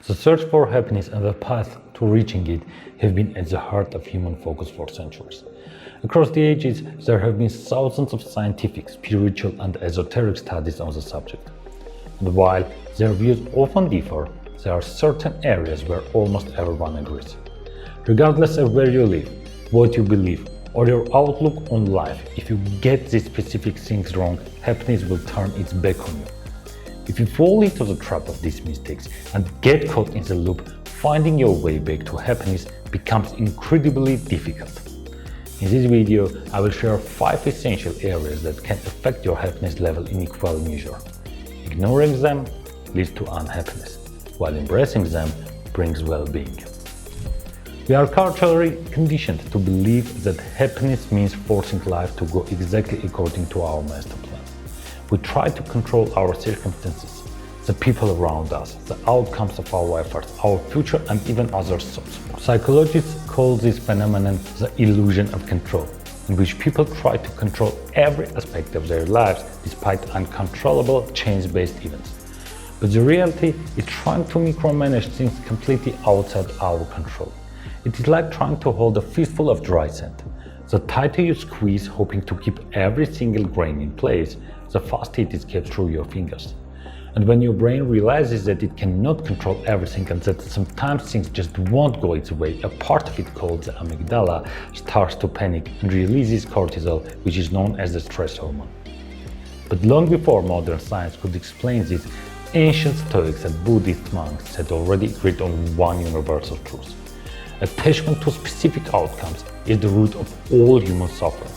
The search for happiness and the path to reaching it have been at the heart of human focus for centuries. Across the ages, there have been thousands of scientific, spiritual, and esoteric studies on the subject. And while their views often differ, there are certain areas where almost everyone agrees. Regardless of where you live, what you believe, or your outlook on life, if you get these specific things wrong, happiness will turn its back on you. If you fall into the trap of these mistakes and get caught in the loop, finding your way back to happiness becomes incredibly difficult. In this video, I will share 5 essential areas that can affect your happiness level in equal measure. Ignoring them leads to unhappiness, while embracing them brings well-being. We are culturally conditioned to believe that happiness means forcing life to go exactly according to our master plan. We try to control our circumstances, the people around us, the outcomes of our efforts, our future, and even others' thoughts. Psychologists call this phenomenon the illusion of control, in which people try to control every aspect of their lives despite uncontrollable change-based events. But the reality is trying to micromanage things completely outside our control. It is like trying to hold a fistful of dry sand. The tighter you squeeze, hoping to keep every single grain in place, the faster it escapes through your fingers. And when your brain realizes that it cannot control everything and that sometimes things just won't go its way, a part of it called the amygdala starts to panic and releases cortisol, which is known as the stress hormone. But long before modern science could explain this, ancient Stoics and Buddhist monks had already agreed on one universal truth. Attachment to specific outcomes is the root of all human suffering.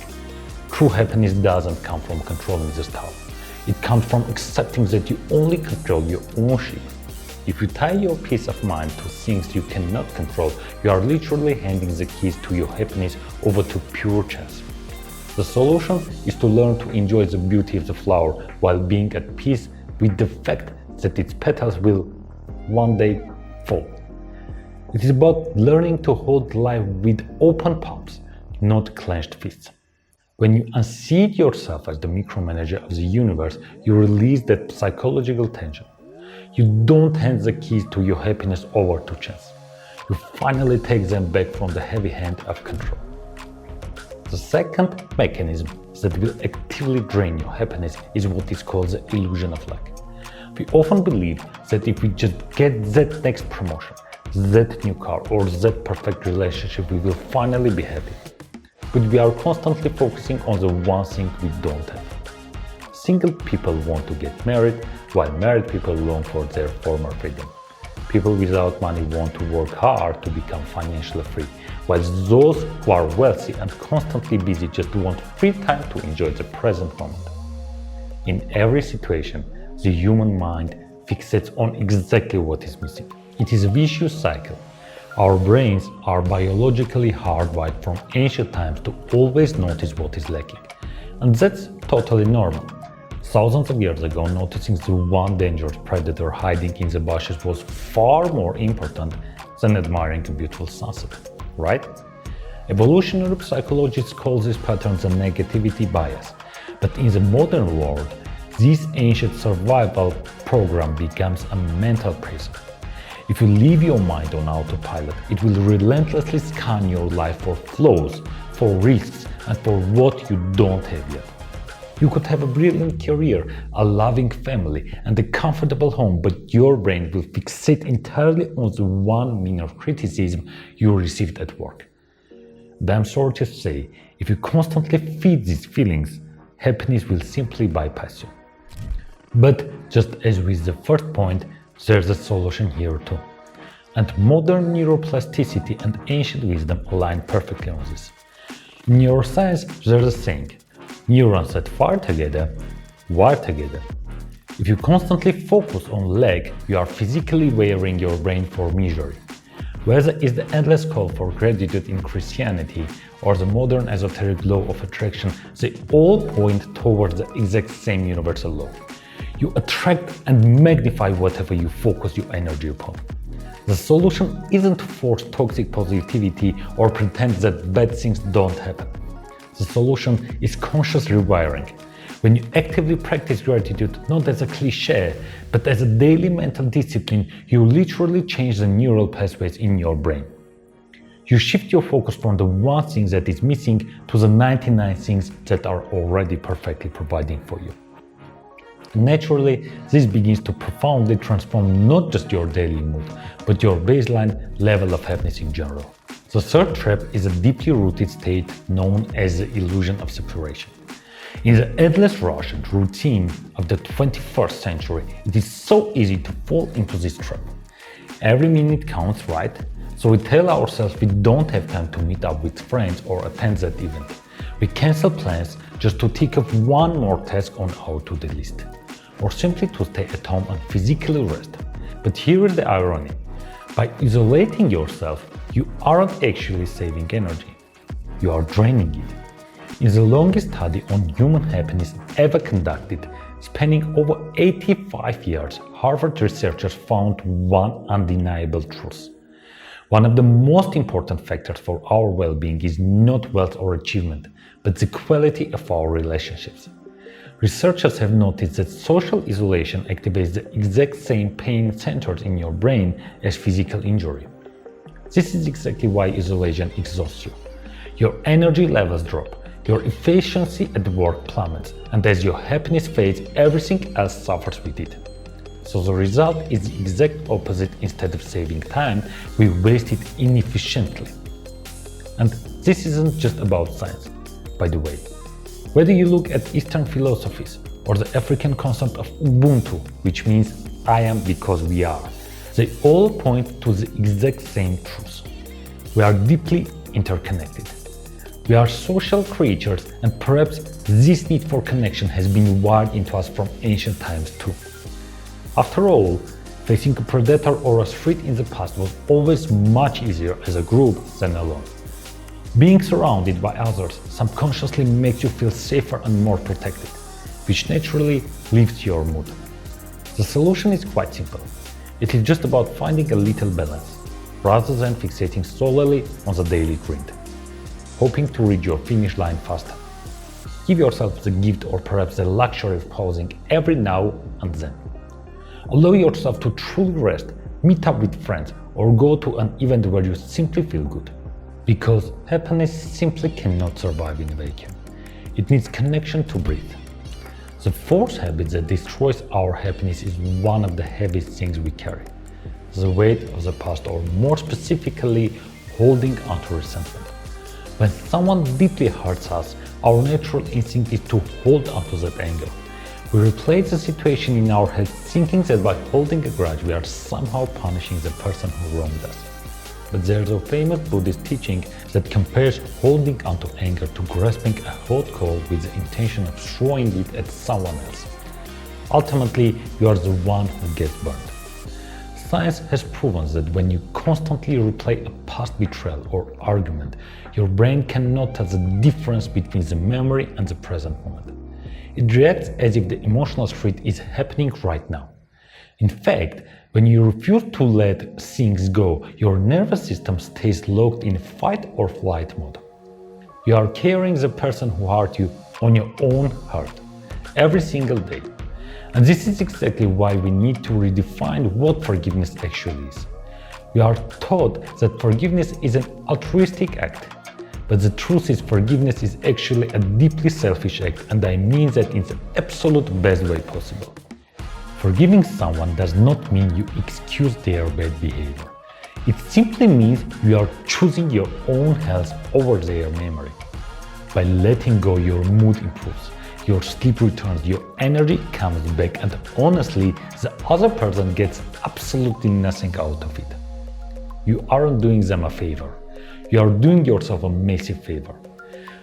True happiness doesn't come from controlling the stuff. It comes from accepting that you only control your own ship. If you tie your peace of mind to things you cannot control, you are literally handing the keys to your happiness over to pure chance. The solution is to learn to enjoy the beauty of the flower while being at peace with the fact that its petals will one day fall. It is about learning to hold life with open palms, not clenched fists. When you unseat yourself as the micromanager of the universe, you release that psychological tension. You don't hand the keys to your happiness over to chance. You finally take them back from the heavy hand of control. The second mechanism that will actively drain your happiness is what is called the illusion of luck. We often believe that if we just get that next promotion, that new car, or that perfect relationship, we will finally be happy. But we are constantly focusing on the one thing we don't have. Single people want to get married, while married people long for their former freedom. People without money want to work hard to become financially free, while those who are wealthy and constantly busy just want free time to enjoy the present moment. In every situation, the human mind fixates on exactly what is missing. It is a vicious cycle. Our brains are biologically hardwired from ancient times to always notice what is lacking. And that's totally normal. Thousands of years ago, noticing the one dangerous predator hiding in the bushes was far more important than admiring a beautiful sunset, right? Evolutionary psychologists call this pattern the negativity bias. But in the modern world, this ancient survival program becomes a mental prison. If you leave your mind on autopilot, it will relentlessly scan your life for flaws, for risks, and for what you don't have yet. You could have a brilliant career, a loving family, and a comfortable home, but your brain will fixate entirely on the one minor criticism you received at work. But I'm sorry to say, if you constantly feed these feelings, happiness will simply bypass you. But just as with the first point, there's a solution here too. And modern neuroplasticity and ancient wisdom align perfectly on this. In neuroscience, there's a saying, neurons that fire together, wire together. If you constantly focus on lack, you are physically wearing your brain for misery. Whether it's the endless call for gratitude in Christianity or the modern esoteric law of attraction, they all point towards the exact same universal law. You attract and magnify whatever you focus your energy upon. The solution isn't to force toxic positivity or pretend that bad things don't happen. The solution is conscious rewiring. When you actively practice gratitude, not as a cliche, but as a daily mental discipline, you literally change the neural pathways in your brain. You shift your focus from the one thing that is missing to the 99 things that are already perfectly providing for you. Naturally, this begins to profoundly transform not just your daily mood, but your baseline level of happiness in general. The third trap is a deeply rooted state known as the illusion of separation. In the endless rush and routine of the 21st century, it is so easy to fall into this trap. Every minute counts, right? So we tell ourselves we don't have time to meet up with friends or attend that event. We cancel plans just to tick off one more task on our to-do list, or simply to stay at home and physically rest. But here is the irony. By isolating yourself, you aren't actually saving energy. You are draining it. In the longest study on human happiness ever conducted, spanning over 85 years, Harvard researchers found one undeniable truth. One of the most important factors for our well-being is not wealth or achievement, but the quality of our relationships. Researchers have noticed that social isolation activates the exact same pain centers in your brain as physical injury. This is exactly why isolation exhausts you. Your energy levels drop, your efficiency at work plummets, and as your happiness fades, everything else suffers with it. So the result is the exact opposite. Instead of saving time, we waste it inefficiently. And this isn't just about science, by the way. Whether you look at Eastern philosophies or the African concept of Ubuntu, which means I am because we are, they all point to the exact same truth. We are deeply interconnected. We are social creatures, and perhaps this need for connection has been wired into us from ancient times too. After all, facing a predator or a threat in the past was always much easier as a group than alone. Being surrounded by others subconsciously makes you feel safer and more protected, which naturally lifts your mood. The solution is quite simple. It is just about finding a little balance, rather than fixating solely on the daily grind, hoping to reach your finish line faster. Give yourself the gift or perhaps the luxury of pausing every now and then. Allow yourself to truly rest, meet up with friends, or go to an event where you simply feel good. Because happiness simply cannot survive in a vacuum. It needs connection to breathe. The fourth habit that destroys our happiness is one of the heaviest things we carry: the weight of the past, or more specifically, holding onto resentment. When someone deeply hurts us, our natural instinct is to hold onto that anger. We replay the situation in our head, thinking that by holding a grudge we are somehow punishing the person who wronged us. But there's a famous Buddhist teaching that compares holding onto anger to grasping a hot coal with the intention of throwing it at someone else. Ultimately, you are the one who gets burned. Science has proven that when you constantly replay a past betrayal or argument, your brain cannot tell the difference between the memory and the present moment. It reacts as if the emotional threat is happening right now. In fact, when you refuse to let things go, your nervous system stays locked in fight or flight mode. You are carrying the person who hurt you on your own heart every single day. And this is exactly why we need to redefine what forgiveness actually is. We are taught that forgiveness is an altruistic act. But the truth is, forgiveness is actually a deeply selfish act, and I mean that in the absolute best way possible. Forgiving someone does not mean you excuse their bad behavior. It simply means you are choosing your own health over their memory. By letting go, your mood improves, your sleep returns, your energy comes back, and honestly, the other person gets absolutely nothing out of it. You aren't doing them a favor. You are doing yourself a massive favor.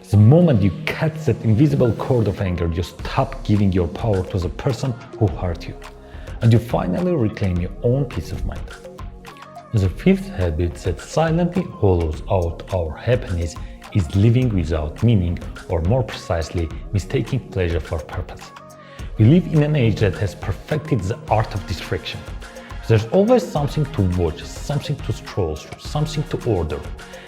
The moment you cut that invisible cord of anger, you stop giving your power to the person who hurt you, and you finally reclaim your own peace of mind. The fifth habit that silently hollows out our happiness is living without meaning, or more precisely, mistaking pleasure for purpose. We live in an age that has perfected the art of distraction. There's always something to watch, something to scroll through, something to order.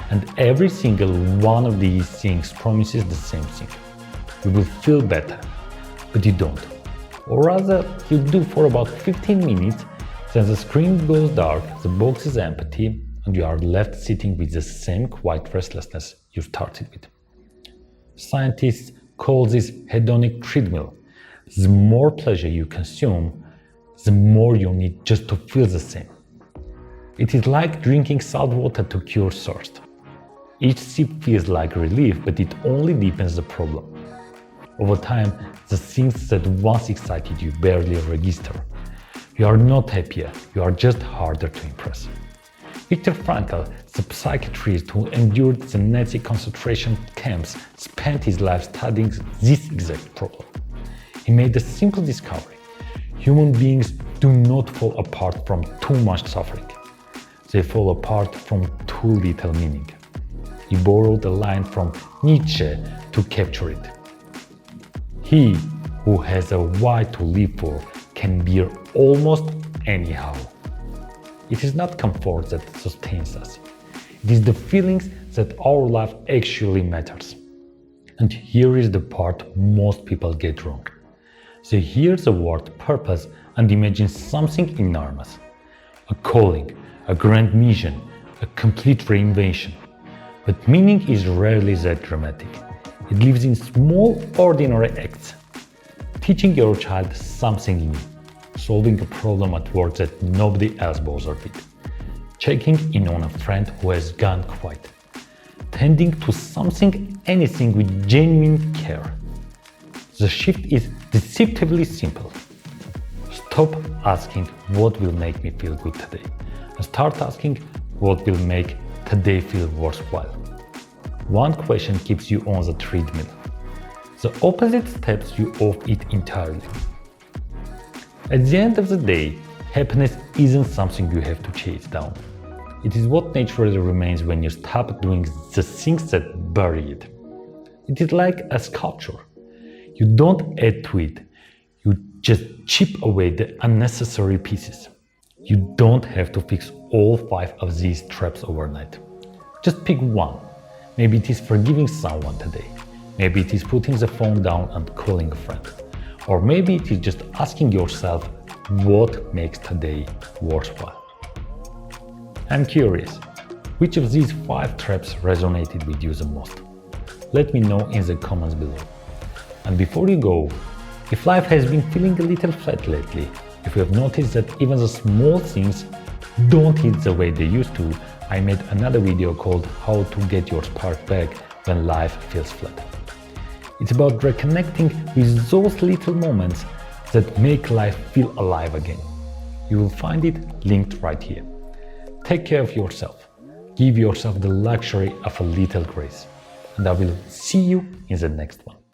And every single one of these things promises the same thing. We will feel better. but you don't. Or rather, you do for about 15 minutes, then the screen goes dark, the box is empty, and you are left sitting with the same quiet restlessness you started with. Scientists call this hedonic treadmill. The more pleasure you consume, the more you need just to feel the same. It is like drinking salt water to cure thirst. Each sip feels like relief, but it only deepens the problem. Over time, the things that once excited you barely register. You are not happier, you are just harder to impress. Viktor Frankl, the psychiatrist who endured the Nazi concentration camps, spent his life studying this exact problem. He made a simple discovery. Human beings do not fall apart from too much suffering. They fall apart from too little meaning. He borrowed a line from Nietzsche to capture it. He who has a why to live for can bear almost anyhow. It is not comfort that sustains us. It is the feelings that our life actually matters. And here is the part most people get wrong. They hear the word purpose and imagine something enormous. A calling, a grand mission, a complete reinvention. But meaning is rarely that dramatic. It lives in small, ordinary acts. Teaching your child something new. Solving a problem at work that nobody else bothered with. Checking in on a friend who has gone quiet. Tending to anything with genuine care. The shift is deceptively simple. Stop asking what will make me feel good today and start asking what will make today feel worthwhile. One question keeps you on the treadmill. The opposite steps you off it entirely. At the end of the day, happiness isn't something you have to chase down. It is what naturally remains when you stop doing the things that bury it. It is like a sculpture. You don't add to it, you just chip away the unnecessary pieces. You don't have to fix all 5 of these traps overnight. Just pick one. Maybe it is forgiving someone today. Maybe it is putting the phone down and calling a friend. Or maybe it is just asking yourself what makes today worthwhile. I'm curious, which of these 5 traps resonated with you the most? Let me know in the comments below. And before you go, if life has been feeling a little flat lately, if you have noticed that even the small things don't hit the way they used to, I made another video called How to Get Your Spark Back When Life Feels Flat. It's about reconnecting with those little moments that make life feel alive again. You will find it linked right here. Take care of yourself. Give yourself the luxury of a little grace. And I will see you in the next one.